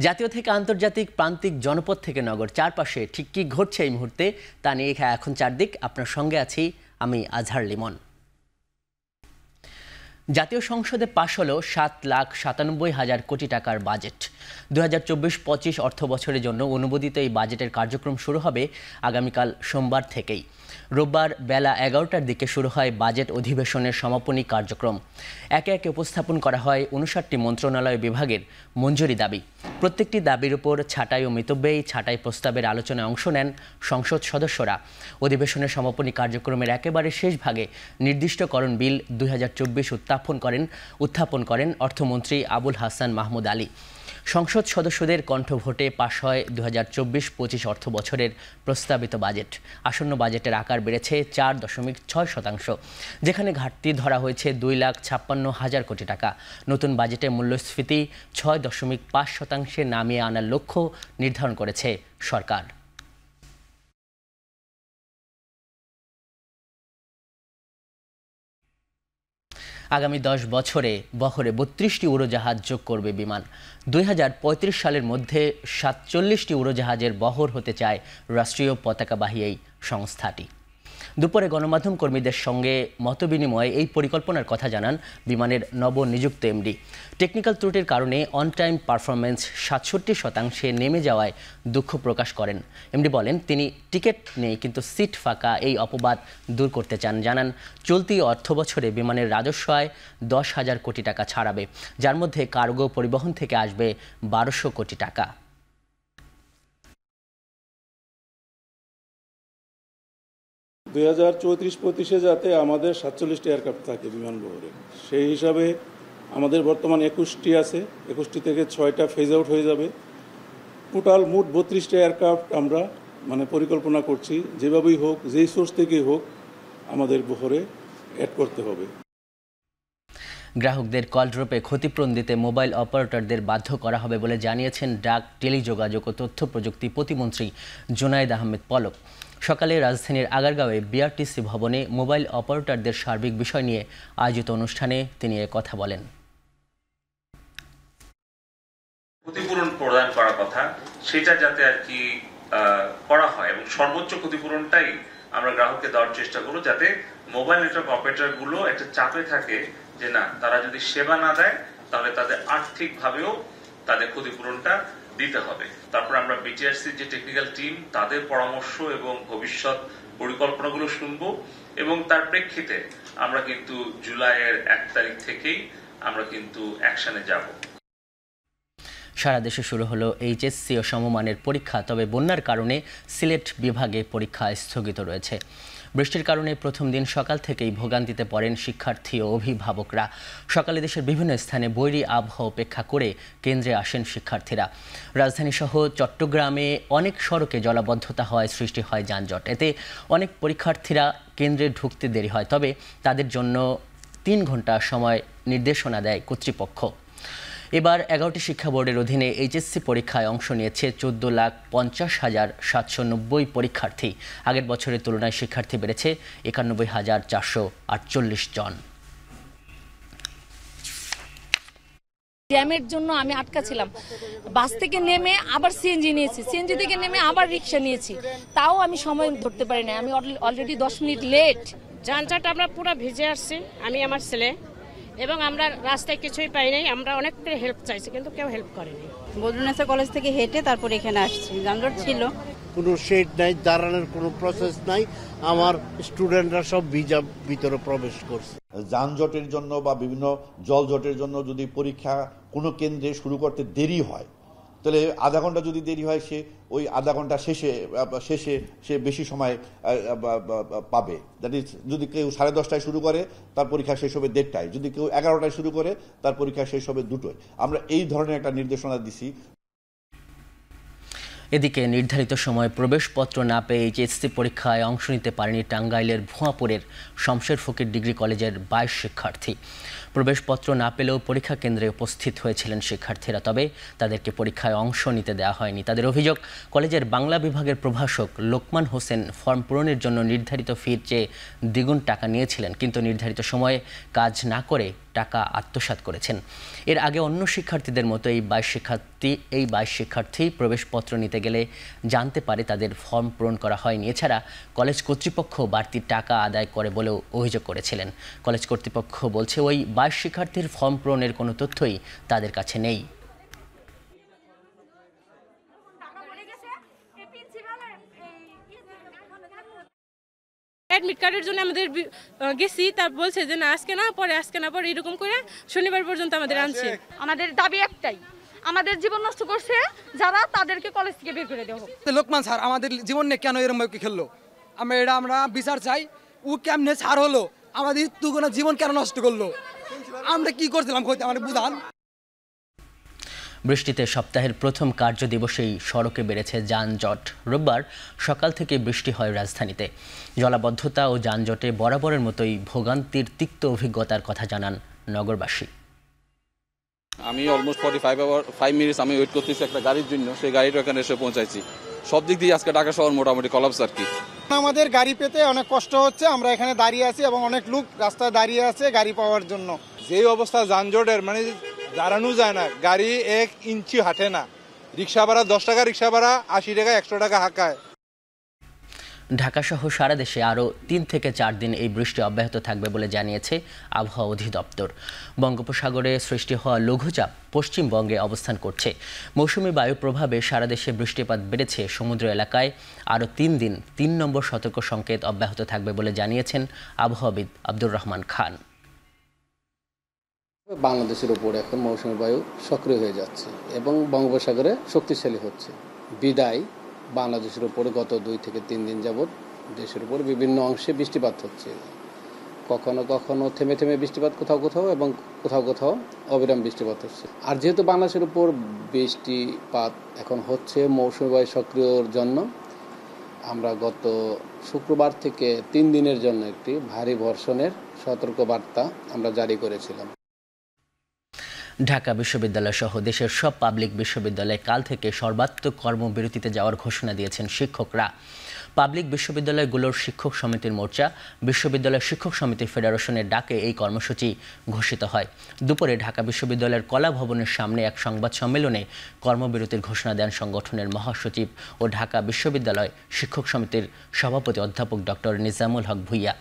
জাতীয় থেকে আন্তর্জাতিক, প্রান্তিক, জনপদ থেকে নগর, চারপাশে ঠিক কী ঘটছে এই মুহূর্তে তা নিয়ে এখন চারদিক। আপনার সঙ্গে আছি আমি আজহার লিমন। জাতীয় সংসদে পাশ হলো ৭,৯৭,০০০ কোটি টাকার বাজেট। ২০২৪-২৫ অর্থ বছরের জন্য অনুমোদিত এই বাজেটের কার্যক্রম শুরু হবে আগামীকাল সোমবার থেকেই। রোববার বেলা ১১টার দিকে শুরু হয় বাজেট অধিবেশনের সমাপনী কার্যক্রম। একে একে উপস্থাপন করা হয় ৫৯টি মন্ত্রণালয় বিভাগের মঞ্জুরি দাবি। প্রত্যেকটি দাবির উপর ছাঁটাই ও মিতব্যয়ী ছাঁটাই প্রস্তাবের আলোচনায় অংশ নেন সংসদ সদস্যরা। অধিবেশনের সমাপনী কার্যক্রমের একেবারে শেষ ভাগে নির্দিষ্টকরণ বিল ২০২৪ উত্থাপন করেন অর্থমন্ত্রী আবুল হাসান মাহমুদ আলী। সংসদ সদস্যদের কণ্ঠভোটে পাশ হয় ২০২৪-২৫ অর্থ বছরের প্রস্তাবিত বাজেট। আসন্ন বাজেটের আকার বেড়েছে ৪.৬%, যেখানে ঘাটতি ধরা হয়েছে ২,৫৬,০০০ কোটি টাকা। নতুন বাজেটে মূল্যস্ফীতি ৬.৫% নামিয়ে আনার লক্ষ্য নির্ধারণ করেছে সরকার। আগামী ১০ বছরে বহরে ৩২টি উড়োজাহাজ যোগ করবে বিমান। ২০৩৫ সালের মধ্যে ৪৭টি উড়োজাহাজের বহর হতে চায় রাষ্ট্রীয় পতাকাবাহী এই সংস্থাটি। দুপুরে গণমাধ্যম কর্মীদের সঙ্গে মতবিনিময়ে এই পরিকল্পনার কথা জানান বিমানের নবনিযুক্ত এমডি। টেকনিক্যাল ত্রুটির কারণে অন টাইম পারফরমেন্স ৬৭% নেমে যাওয়ায় দুঃখ প্রকাশ করেন। এমডি বলেন, তিনি টিকিট নেই কিন্তু সিট ফাঁকা, এই অপবাদ দূর করতে চান। জানান, চলতি অর্থবছরে বিমানের রাজস্ব আয় ১০,০০০ কোটি টাকা ছাড়াবে, যার মধ্যে কার্গো পরিবহন থেকে আসবে ১২০০ কোটি টাকা। ২০৩৪-২৫ যাতে আমাদের ৪৭টি এয়ারক্রাফট থাকে বিমানবন্দরে, সেই হিসাবে আমাদের বর্তমান ২১টি আছে। ২১টি থেকে ৬টা ফেজ আউট হয়ে যাবে। টোটাল মোট ৩২টা এয়ারক্রাফট আমরা পরিকল্পনা করছি, যেভাবেই হোক, যেই সোর্স থেকেই হোক আমাদের বহরে অ্যাড করতে হবে। গ্রাহকদের কল ড্রপে ক্ষতিপূরণ দিতে মোবাইল অপারেটরদের বাধ্য করা হবে বলে জানিয়েছেন ডাক, টেলিযোগাযোগ ও তথ্য প্রযুক্তি প্রতিমন্ত্রী জুনায়েদ আহমেদ পলক। সকালে রাজধানীর আগারগাঁওয়ে বিআরটিসি ভবনে মোবাইল অপারেটরদের সার্বিক বিষয় নিয়ে আয়োজিত অনুষ্ঠানে তিনি কথা বলেন। ক্ষতিপূরণ প্রদান করার কথা, সেটা যাতে আর কি করা হয় এবং সর্বোচ্চ ক্ষতিপূরণটাই আমরা গ্রাহককে দেওয়ার চেষ্টা করব, যাতে মোবাইল নেটওয়ার্ক অপারেটর গুলো একটা চাপে থাকে যে না, তারা যদি সেবা না দেয় তাহলে তাদের আর্থিকভাবেও তাদের ক্ষতিপূরণটা দিতে হবে। তারপর আমরা বিটিআরসির যে টেকনিক্যাল টিম, তাদের পরামর্শ এবং ভবিষ্যৎ পরিকল্পনাগুলো শুনবো এবং তার প্রেক্ষিতে আমরা কিন্তু জুলাইয়ের ১ তারিখ থেকেই আমরা কিন্তু অ্যাকশনে যাব। সারা দেশে শুরু হলো এইচএসসি ও সমমানের পরীক্ষা, তবে বন্যার কারণে সিলেট বিভাগে পরীক্ষা স্থগিত রয়েছে। বৃষ্টির কারণে প্রথম দিন সকাল থেকেই ভোগান্তিতে পড়েন শিক্ষার্থী ও অভিভাবকরা। সকালে দেশের বিভিন্ন স্থানে বৈরী আবহাওয়া উপেক্ষা করে কেন্দ্রে আসেন শিক্ষার্থীরা। রাজধানীসহ চট্টগ্রামে অনেক সড়কে জলাবদ্ধতা হওয়ায় সৃষ্টি হয় যানজট। এতে অনেক পরীক্ষার্থীরা কেন্দ্রে ঢুকতে দেরি হয়, তবে তাদের জন্য ৩ ঘন্টা সময় নির্দেশনা দেয় কর্তৃপক্ষ। এবার ১১টি শিক্ষা বোর্ডের অধীনে এইচএসসি পরীক্ষায় অংশ নিয়েছে ১৪,৫০,৪৯০ পরীক্ষার্থী। আগের বছরের তুলনায় শিক্ষার্থী বেড়েছে ৯১,৪৪৮ জন। জ্যামের জন্য আমি আটকা ছিলাম। বাস থেকে নেমে আবার সিএনজি নিয়েছি, সিএনজি থেকে নেমে আবার রিক্সা নিয়েছি, তাও আমি সময় ধরতে পারি না। আমি অলরেডি ১০ মিনিট লেট। যানজট আমরা পুরো ভিজে আসছি, আমি আমার ছেলে, এবং আমরা রাস্তায় কিছুই পাই নাই। আমরা অনেকটা হেল্প চাইছি কিন্তু কেউ হেল্প করেনি। বদরুন্নেসা কলেজ থেকে হেঁটে তারপর এখানে আসছি। যানজট ছিল, কোনো শেড নাই, দাঁড়ানোর কোনো প্রসেস নাই। আমার স্টুডেন্টরা সব ভিতরে প্রবেশ করছে। যানজটের জন্য বা বিভিন্ন জলজটের জন্য যদি পরীক্ষা কোনো কেন্দ্রে শুরু করতে দেরি হয়, তাহলে আধা ঘন্টা যদি দেরি হয়, সে ওই আধা ঘন্টা শেষে সে বেশি সময় পাবে। দ্যাট ইজ, যদি কেউ 10:30টায় শুরু করে তার পরীক্ষা শেষ হবে 1:30টায়, যদি কেউ 11টায় শুরু করে তার পরীক্ষা শেষ হবে 2টোয়। আমরা এই ধরনের একটা নির্দেশনা দিছি। এদিকে নির্ধারিত সময়ে প্রবেশপত্র না পেয়ে এইচএসসি পরীক্ষায় অংশ নিতে পারেনি টাঙ্গাইলের ভুয়াপুরের শমশের ফকির ডিগ্রি কলেজের 22 শিক্ষার্থী। প্রবেশপত্র না পেলেও পরীক্ষা কেন্দ্রে উপস্থিত হয়েছিলেন শিক্ষার্থীরা, তবে তাদেরকে পরীক্ষায় অংশ নিতে দেওয়া হয়নি। তাদের অভিযোগ, কলেজের বাংলা বিভাগের প্রভাষক লোকমান হোসেন ফর্ম পূরণের জন্য নির্ধারিত ফির চেয়ে দ্বিগুণ টাকা নিয়েছিলেন, কিন্তু নির্ধারিত সময়ে কাজ না করে টাকা আত্মসাৎ করেছেন। এর আগে অন্য শিক্ষার্থীদের মতো এই 22 শিক্ষার্থী প্রবেশপত্র নিতে গেলে জানতে পারে তাদের ফর্ম পূরণ করা হয়নি। এছাড়া কলেজ কর্তৃপক্ষ বাড়তি টাকা আদায় করে বলেও অভিযোগ করেছিলেন। কলেজ কর্তৃপক্ষ বলছে ওই 22 শিক্ষার্থীর ফর্ম পূরণের কোনো তথ্যই তাদের কাছে নেই। অ্যাডমিট কার্ডের জন্য আমাদের গেছি, তার বলছে যে না আজকে না পরে এরকম করে শনিবার পর্যন্ত আমাদের আনছে। আমাদের দাবি একটাই, আমাদের জীবন নষ্ট করছে যারা, তাদেরকে কলেজ থেকে বের করে দেওয়া হোক। লোকমান স্যার আমাদের জীবন নিয়ে কেন এরকম খেললো, আমরা বিচার চাই। ও কেমনে ছাড় হলো, আমাদের দুগুণা জীবন কেন নষ্ট করলো, আমরা কি করছিলাম আমাদের বুঝান। বৃষ্টিতে সপ্তাহের প্রথম কার্য দিবসেই সড়কে বেড়েছে যানজট। রোববার সকাল থেকে বৃষ্টি হয় রাজধানীতে। জলাবদ্ধতা ও যানজটে বরাবরের মতোই ভোগান্তির তিক্ত অভিজ্ঞতার কথা জানান নগরবাসী। আমি অলমোস্ট 45 মিনিটস আমি ওয়েট করতেছি একটা গাড়ির জন্য, সেই গাড়িটা এখানে এসে পৌঁছাইছি। সব দিক দিয়ে আজকে ঢাকা শহর মোটামুটি কলাপস আর কি। আমাদের গাড়ি পেতে অনেক কষ্ট হচ্ছে, আমরা এখানে দাঁড়িয়ে আছি এবং অনেক লোক রাস্তায় দাঁড়িয়ে আছে গাড়ি পাওয়ার জন্য। যেই অবস্থা যানজটের, মানে দাঁড়ানো যায় না, গাড়ি 1 ইঞ্চি হাঁটে না। রিক্সা ভাড়া 10 টাকা, রিক্সা ভাড়া 80 টাকা, 100 টাকা হাঁকায়। ঢাকাসহ সারা দেশে আরও 3 থেকে 4 দিন এই বৃষ্টি অব্যাহত থাকবে বলে জানিয়েছে আবহাওয়া অধিদপ্তর। বঙ্গোপসাগরে সৃষ্টি হওয়া লঘুচাপ পশ্চিমবঙ্গে অবস্থান করছে। মৌসুমি বায়ুর প্রভাবে সারা দেশে বৃষ্টিপাত বেড়েছে। সমুদ্র এলাকায় আরও 3 দিন 3 নম্বর সতর্ক সংকেত অব্যাহত থাকবে বলে জানিয়েছেন আবহাওয়াবিদ আব্দুর রহমান খান। বাংলাদেশের উপর এখন মৌসুমি বায়ু সক্রিয় হয়ে যাচ্ছে এবং বঙ্গোপসাগরে শক্তিশালী হচ্ছে। বিদায় বাংলাদেশের উপরে গত 2 থেকে 3 দিন যাবৎ দেশের উপর বিভিন্ন অংশে বৃষ্টিপাত হচ্ছে। কখনো কখনো থেমে থেমে বৃষ্টিপাত কোথাও কোথাও এবং কোথাও কোথাও অবিরাম বৃষ্টিপাত হচ্ছে। আর যেহেতু বাংলাদেশের উপর বৃষ্টিপাত এখন হচ্ছে মৌসুমি বায়ু সক্রিয়র জন্য, আমরা গত শুক্রবার থেকে 3 দিনের জন্য একটি ভারী বর্ষণের সতর্কবার্তা আমরা জারি করেছিলাম। ঢাকা বিশ্ববিদ্যালয় সহ দেশের সব পাবলিক বিশ্ববিদ্যালয়ে কাল থেকে সর্বাত্মক কর্মবিরতিতে যাওয়ার ঘোষণা দিয়েছেন শিক্ষকরা। পাবলিক বিশ্ববিদ্যালয়গুলোর শিক্ষক সমিতির মোর্চা, বিশ্ববিদ্যালয় শিক্ষক সমিতি ফেডারেশনের ডাকে এই কর্মসূচি ঘোষিত হয়। দুপুরে ঢাকা বিশ্ববিদ্যালয়ের কলা ভবনের সামনে এক সংবাদ সম্মেলনে কর্মবিরতির ঘোষণা দেন সংগঠনের মহাসচিব ও ঢাকা বিশ্ববিদ্যালয় শিক্ষক সমিতির সভাপতি অধ্যাপক ডক্টর নিজামুল হক ভূঁইয়া।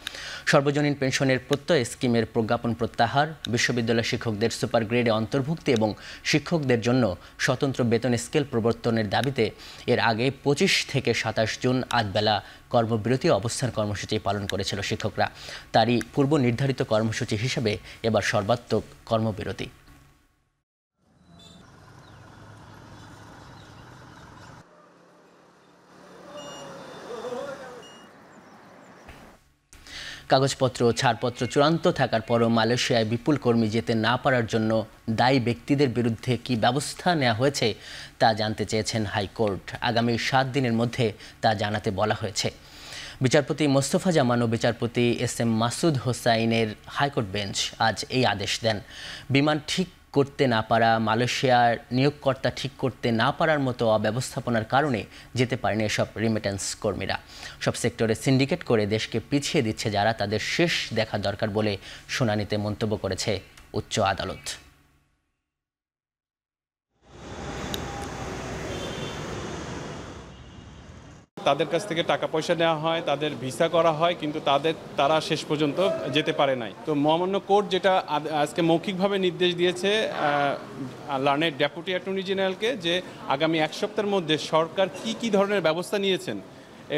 সর্বজনীন পেনশনের প্রত্যয় স্কিমের প্রজ্ঞাপন প্রত্যাহার, বিশ্ববিদ্যালয় শিক্ষকদের সুপার গ্রেডে অন্তর্ভুক্তি এবং শিক্ষকদের জন্য স্বতন্ত্র বেতন স্কেল প্রবর্তনের দাবিতে এর আগে 25 থেকে 27 জুন আধবেলা কর্মবিরতি অবস্থান কর্মসূচি পালন করেছিল শিক্ষকরা। তারই পূর্ব নির্ধারিত কর্মসূচি হিসেবে এবার সর্বাত্মক কর্মবিরতি। কাগজপত্র ও ছাড়পত্র চূড়ান্ত থাকার পরও মালয়েশিয়ায় বিপুল কর্মী যেতে না পারার জন্য দায়ী ব্যক্তিদের বিরুদ্ধে কী ব্যবস্থা নেওয়া হয়েছে তা জানতে চেয়েছেন হাইকোর্ট। আগামী 7 দিনের মধ্যে তা জানাতে বলা হয়েছে। বিচারপতি মোস্তফা জামান ও বিচারপতি SM মাসুদ হোসাইনের হাইকোর্ট বেঞ্চ আজ এই আদেশ দেন। বিমান ঠিক করতে না পারা, মালয়েশিয়ার নিয়োগকর্তা ঠিক করতে না পারার মতো অব্যবস্থাপনার কারণে যেতে পারেন এসব রিমিটেন্স কর্মীরা। সব সেক্টরে সিন্ডিকেট করে দেশকে পিছিয়ে দিচ্ছে যারা, তাদের শেষ দেখা দরকার বলে শুনানিতে মন্তব্য করেছে উচ্চ আদালত। তাদের কাছ থেকে টাকা পয়সা নেওয়া হয়, তাদের ভিসা করা হয়, কিন্তু তারা শেষ পর্যন্ত যেতে পারে নাই। তো মহামান্য কোর্ট যেটা আজকে মৌখিকভাবে নির্দেশ দিয়েছে লার্নের ডেপুটি অ্যাটর্নি জেনারেলকে, যে আগামী 1 সপ্তাহের মধ্যে সরকার কি ধরনের ব্যবস্থা নিয়েছেন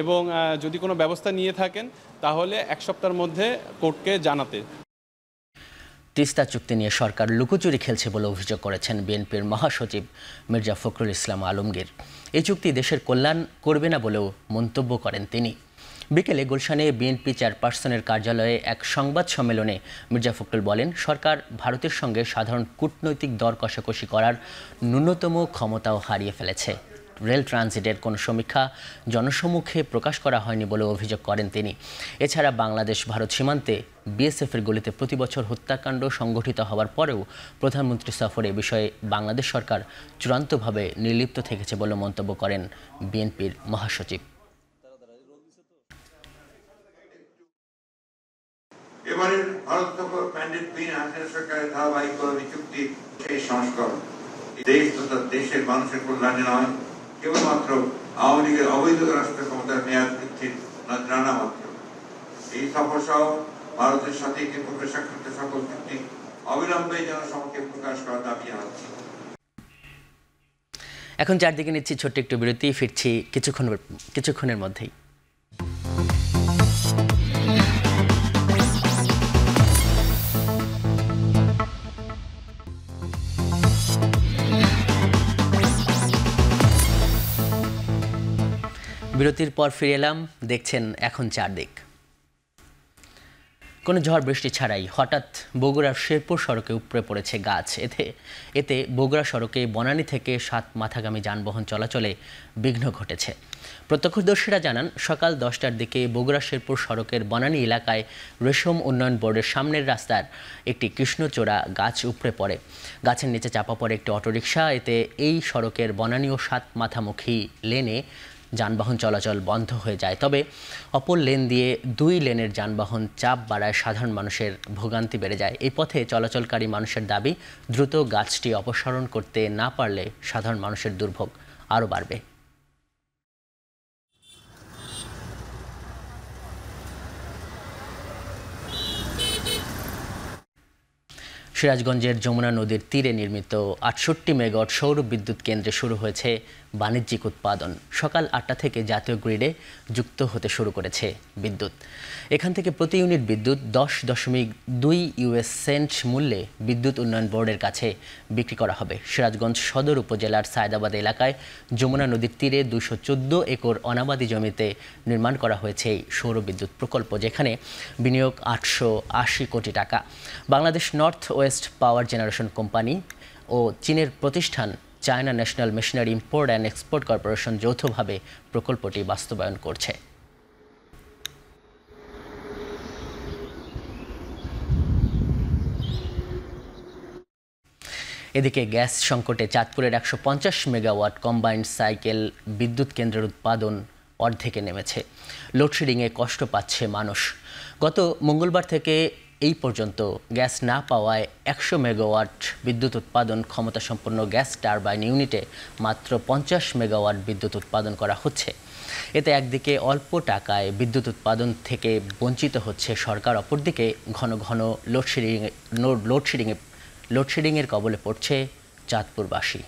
এবং যদি কোনো ব্যবস্থা নিয়ে থাকেন তাহলে 1 সপ্তাহের মধ্যে কোর্টকে জানাতে। তিস্তা চুক্তি নিয়ে সরকার লুকোচুরি খেলছে বলে অভিযোগ করেছেন বিএনপির মহাসচিব মির্জা ফখরুল ইসলাম আলমগীর। এই চুক্তি দেশের কল্যাণ করবে না বলেও মন্তব্য করেন তিনি। বিকেলে গুলশানে বিএনপি চেয়ারপারসনের কার্যালয়ে এক সংবাদ সম্মেলনে মির্জা ফখরুল বলেন, সরকার ভারতের সঙ্গে সাধারণ কূটনৈতিক দর কষাকষি করার ন্যূনতম ক্ষমতাও হারিয়ে ফেলেছে। রেল ট্রানজিটের কোনো সমীক্ষা জনসমুখে প্রকাশ করা হয়নি বলে অভিযোগ করেন তিনি। এছাড়া বাংলাদেশ ভারত সীমান্তে বিএসএফের গুলিতে প্রতি বছর হত্যাকাণ্ড সংঘটিত হওয়ার পরেও প্রধানমন্ত্রী সফরে এ বিষয়ে বাংলাদেশ সরকার চূড়ান্তভাবে নির্লিপ্ত থেকেছে বলে মন্তব্য করেন বিএনপির মহাসচিব। এবারে ভারত ম্যান্ডেট হাসিনা সরকারের ধারাবাহিক কলোনি চুক্তি সেই সংস্করণ দেশ তথা দেশের মানুষের কল্যাণে নয়, কেবলমাত্র আওয়ামী লীগের অবৈধ রাষ্ট্র ক্ষমতার মেয়াদ বৃদ্ধির নজরানা মাত্র। এই সফর সহ ভারতের সাথে পূর্বে স্বাক্ষরিত সকল চুক্তি অবিলম্বে যেন সমক্ষে প্রকাশ করার দাবি জানাচ্ছি। এখন চারদিকে নিচ্ছি ছোট্ট একটু বিরতি, ফিরছি কিছুক্ষণের মধ্যেই। বিরতির পর ফিরে এলাম, দেখছেন এখন চারদিক। কোনো ঝড় বৃষ্টি ছাড়াই হঠাৎ বগুড়ার শেরপুর সড়কে উপড়ে পড়েছে গাছ। এতে বগুড়া সড়কে বনানী থেকে সাতমাথাগামী যানবাহন চলাচলে বিঘ্ন ঘটেছে। প্রত্যক্ষদর্শীরা জানান, সকাল 10টার দিকে বগুড়া শেরপুর সড়কের বনানী এলাকায় রেশম উন্নয়ন বোর্ডের সামনের রাস্তার একটি কৃষ্ণচূড়া গাছ উপড়ে পড়ে। গাছের নিচে চাপা পড়ে একটি অটোরিকশা। এতে এই সড়কের বনানী ও সাতমাথামুখী লেনে যানবাহন চলাচল বন্ধ হয়ে যায়। তবে অপর লেন দিয়ে 2 লেনের যানবাহন চাপ বাড়ায় সাধারণ মানুষের ভোগান্তি বেড়ে যায়। এই পথে চলাচলকারী মানুষের দাবি, দ্রুত গাছটি অপসারণ করতে না পারলে সাধারণ মানুষের দুর্ভোগ আরও বাড়বে। সিরাজগঞ্জের যমুনা নদীর তীরে নির্মিত 68 মেগাওয়াট সৌর বিদ্যুৎ কেন্দ্রে শুরু হয়েছে বাণিজ্যিক উৎপাদন। সকাল 8টা থেকে জাতীয় গ্রিডে যুক্ত হতে শুরু করেছে বিদ্যুৎ। এখান থেকে প্রতি ইউনিট বিদ্যুৎ 10.2 ইউএস সেন্ট মূল্যে বিদ্যুৎ উন্নয়ন বোর্ডের কাছে বিক্রি করা হবে। সিরাজগঞ্জ সদর উপজেলার সায়দাবাদ এলাকায় যমুনা নদীর তীরে 214 একর অনাবাদি জমিতে নির্মাণ করা হয়েছে এই সৌর বিদ্যুৎ প্রকল্প, যেখানে বিনিয়োগ 880 কোটি টাকা। Bangladesh north west power generation company ও চীনের প্রতিষ্ঠান China National Machinery Import and Export Corporation যৌথভাবে প্রকল্পটি বাস্তবায়ন করছে। এদিকে গ্যাস সংকটে চাঁদপুরের 150 মেগাওয়াট কম্বাইন্ড সাইকেল বিদ্যুৎ কেন্দ্রের উৎপাদন অর্ধেকে নেমেছে। লোডশেডিংয়ে কষ্ট পাচ্ছে মানুষ। গত মঙ্গলবার থেকে এই পর্যন্ত গ্যাস না পাওয়ায় 100 মেগাওয়াট বিদ্যুৎ উৎপাদন ক্ষমতা সম্পন্ন গ্যাস টারবাইন ইউনিটে মাত্র 50 মেগাওয়াট বিদ্যুৎ উৎপাদন করা হচ্ছে। এতে একদিকে অল্প টাকায় বিদ্যুৎ উৎপাদন থেকে বঞ্চিত হচ্ছে সরকার, অপরদিকে ঘন ঘন লোডশেডিংয়ের কবলে পড়ছে চাঁদপুরবাসী।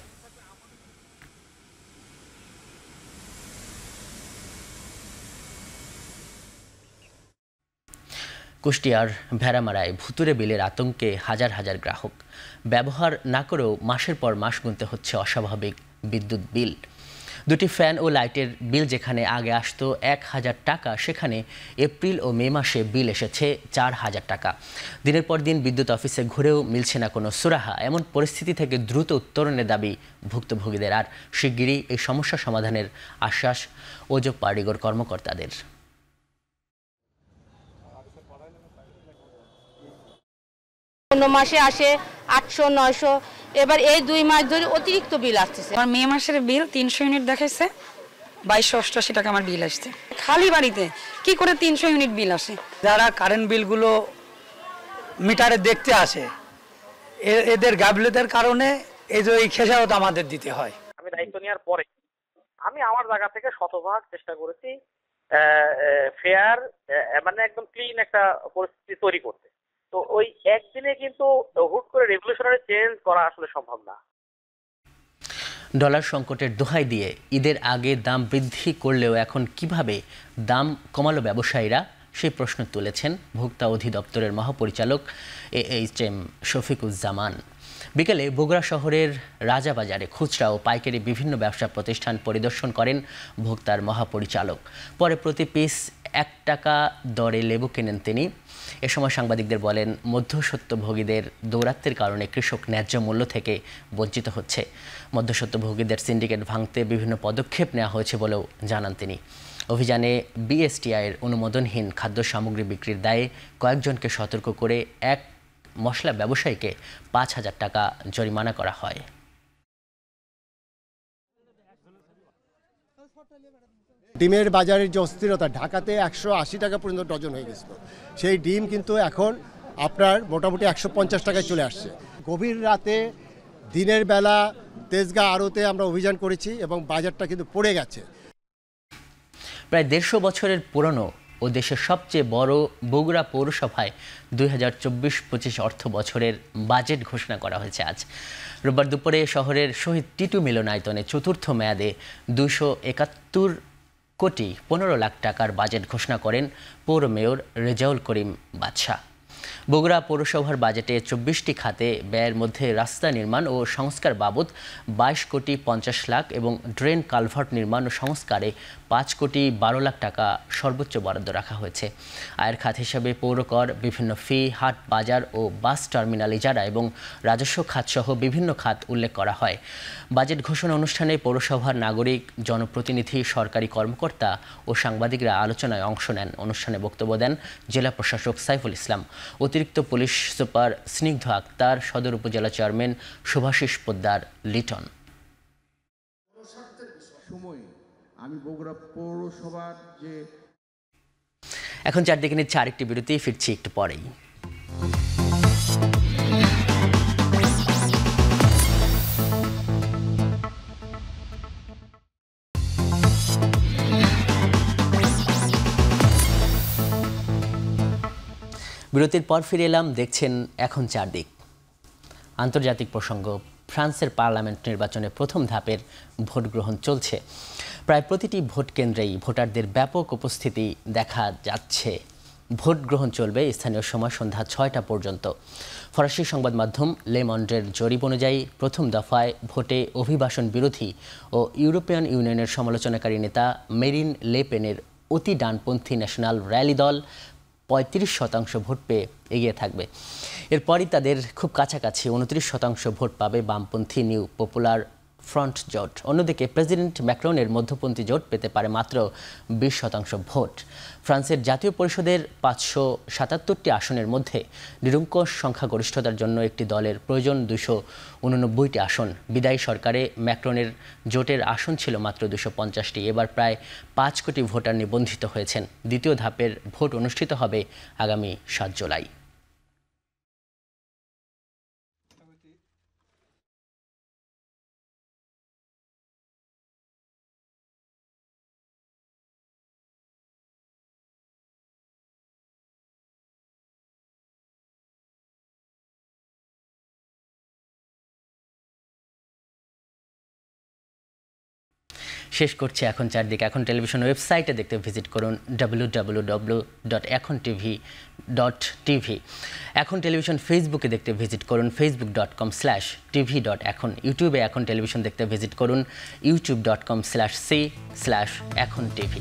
কুষ্টিয়ার ভেড়ামারায় ভুতুরে বিলের আতঙ্কে হাজার হাজার গ্রাহক। ব্যবহার না করেও মাসের পর মাস গুনতে হচ্ছে অস্বাভাবিক বিদ্যুৎ বিল। 2টি ফ্যান ও লাইটের বিল যেখানে আগে আসতো 1000 টাকা, সেখানে এপ্রিল ও মে মাসে বিল এসেছে 4000 টাকা। দিনের পর দিন বিদ্যুৎ অফিসে ঘুরেও মিলছে না কোনো সুরাহা। এমন পরিস্থিতি থেকে দ্রুত উত্তরণের দাবি ভুক্তভোগীদের, আর শিগগিরই এই সমস্যা সমাধানের আশ্বাস ওজো পাড়িগর কর্মকর্তাদের। অন্য মাসে আসে 800-900, এবার এই 2 মাস ধরে অতিরিক্ত বিল আসছে। আমার মে মাসের বিল 300 ইউনিট দেখাইছে, 2288 টাকা আমার বিল আসছে। খালি বাড়িতে কি করে 300 ইউনিট বিল আসে? যারা কারেন্ট বিলগুলো মিটারে দেখতে আসে, এদের গাফিলতির কারণে এই যে খেসারত আমাদের দিতে হয়। আমি দায়িত্ব নেওয়ার পরে আমি আমার জায়গা থেকে শতভাগ চেষ্টা করেছি ফেয়ার, মানে একদম ক্লিন একটা পরিস্থিতি তৈরি করতে। তো ওই একদিনে কিন্তু হুট করে রেভলিউশনারি চেঞ্জ করা আসলে সম্ভব না। ডলার সংকটের দোহাই দিয়ে ঈদের আগে দাম বৃদ্ধি করলেও এখন কিভাবে দাম কমালো ব্যবসায়ীরা, সেই প্রশ্ন তুলেছেন ভোক্তা অধিদপ্তরের মহাপরিচালক AHM শফিকুজ্জামান। বিকেলে বগুড়া শহরের রাজাবাজারে খুচরা ও পাইকারি বিভিন্ন ব্যবসা প্রতিষ্ঠান পরিদর্শন করেন ভোক্তার মহাপরিচালক। পরে প্রতি পিস 1 টাকা দরে লেবু কেনেন তিনি। এ সময় সাংবাদিকদের বলেন, মধ্যস্বত্বভোগীদের দৌরাত্মের কারণে কৃষক ন্যায্য মূল্য থেকে বঞ্চিত হচ্ছে। মধ্যস্বত্বভোগীদের সিন্ডিকেট ভাঙতে বিভিন্ন পদক্ষেপ নেওয়া হয়েছে বলেও জানান তিনি। অভিযানে BSTI-এর অনুমোদনহীন খাদ্য সামগ্রী বিক্রির দায়ে কয়েকজনকে সতর্ক করে এক মশলা ব্যবসায়ীকে 5000 টাকা জরিমানা করা হয়। ডিমের বাজারের যে অস্থিরতা, ঢাকাতে 180 টাকা পর্যন্ত ডজন হয়ে গেছিল, সেই ডিম কিন্তু এখন আপনার মোটামুটি 150 টাকায় চলে আসছে। গভীর রাতে দিনের বেলা তেজগাঁ আড়তে আমরা অভিযান করেছি এবং বাজারটা কিন্তু পড়ে গেছে। প্রায় 150 বছরের পুরনো ও দেশের সবচেয়ে বড় বগুড়া পৌরসভায় 2024-25 অর্থ বছরের বাজেট ঘোষণা করা হয়েছে আজ রোববার দুপুরে শহরের শহীদ টিটু মিলনায়তনে চতুর্থ মেয়াদে 271 কোটি 15 লাখ টাকার বাজেট ঘোষণা করেন পৌর মেয়র রেজাউল করিম বাদশা। বগুড়া পৌরসভার বাজেটে 24টি খাতে ব্যয়ের মধ্যে রাস্তা নির্মাণ ও সংস্কার বাবদ 22 কোটি 50 লাখ এবং ড্রেন কালভার্ট নির্মাণ ও সংস্কারে 5 কোটি 12 লাখ টাকা সর্বোচ্চ বরাদ্দ রাখা হয়েছে। আয়ের খাত হিসেবে পৌরকর, বিভিন্ন ফি, হাট বাজার ও বাস টার্মিনাল ইজারা এবং রাজস্ব খাতসহ বিভিন্ন খাত উল্লেখ করা হয়। বাজেট ঘোষণা অনুষ্ঠানে পৌরসভার নাগরিক, জনপ্রতিনিধি, সরকারি কর্মকর্তা ও সাংবাদিকরা আলোচনায় অংশ নেন। অনুষ্ঠানে বক্তব্য দেন জেলা প্রশাসক সাইফুল ইসলাম, অতিরিক্ত পুলিশ সুপার স্নিগ্ধ আক্তার, সদর উপজেলা চেয়ারম্যান শুভাশিস পোদ্দার লিটন। এখন চারদিকে নিচ্ছে আরেকটি বিরতি, ফিরছি একটু পরেই। বিরতির পর ফিরে এলাম, দেখছেন এখন চারদিক। আন্তর্জাতিক প্রসঙ্গ, ফ্রান্সের পার্লামেন্ট নির্বাচনে প্রথম ধাপের ভোট গ্রহণ চলছে। প্রায় প্রতিটি ভোট কেন্দ্রেই ভোটারদের ব্যাপক উপস্থিতি দেখা যাচ্ছে। ভোট গ্রহণ চলবে স্থানীয় সময় সন্ধ্যা 6টা পর্যন্ত। ফরাসি সংবাদ মাধ্যম লে মন্ডের জরিপ অনুযায়ী প্রথম দফায় ভোটে অভিবাসন বিরোধী ও ইউরোপিয়ান ইউনিয়নের সমালোচনাকারী নেতা মেরিন লে পেনের অতি ডানপন্থী ন্যাশনাল র্যালি দল 35% ভোট পেয়ে এগিয়ে থাকবে। এরপরই তাদের খুব কাছাকাছি 29% ভোট পাবে বামপন্থী নিউ পপুলার ফ্রন্ট জোট। অন্যদিকে প্রেসিডেন্ট ম্যাক্রনের মধ্যপন্থী জোট পেতে পারে মাত্র 20% ভোট। ফ্রান্সের জাতীয় পরিষদের 577টি আসনের মধ্যে নিরঙ্কুশ সংখ্যাগরিষ্ঠতার জন্য একটি দলের প্রয়োজন 289টি আসন। বিদায়ী সরকারে ম্যাক্রনের জোটের আসন ছিল মাত্র 250টি। এবার প্রায় 5 কোটি ভোটার নিবন্ধিত হয়েছেন। দ্বিতীয় ধাপের ভোট অনুষ্ঠিত হবে আগামী 7 জুলাই। শেষ করছি এখন চারদিকে। এখন টেলিভিশন ওয়েবসাইটে দেখতে ভিজিট করুন www.ekhon.tv. এখন টেলিভিশন ফেসবুকে দেখতে ভিজিট করুন facebook.com/tv.ekhon. ইউটিউবে এখন টেলিভিশন দেখতে ভিজিট করুন youtube.com/c/ekhon tv.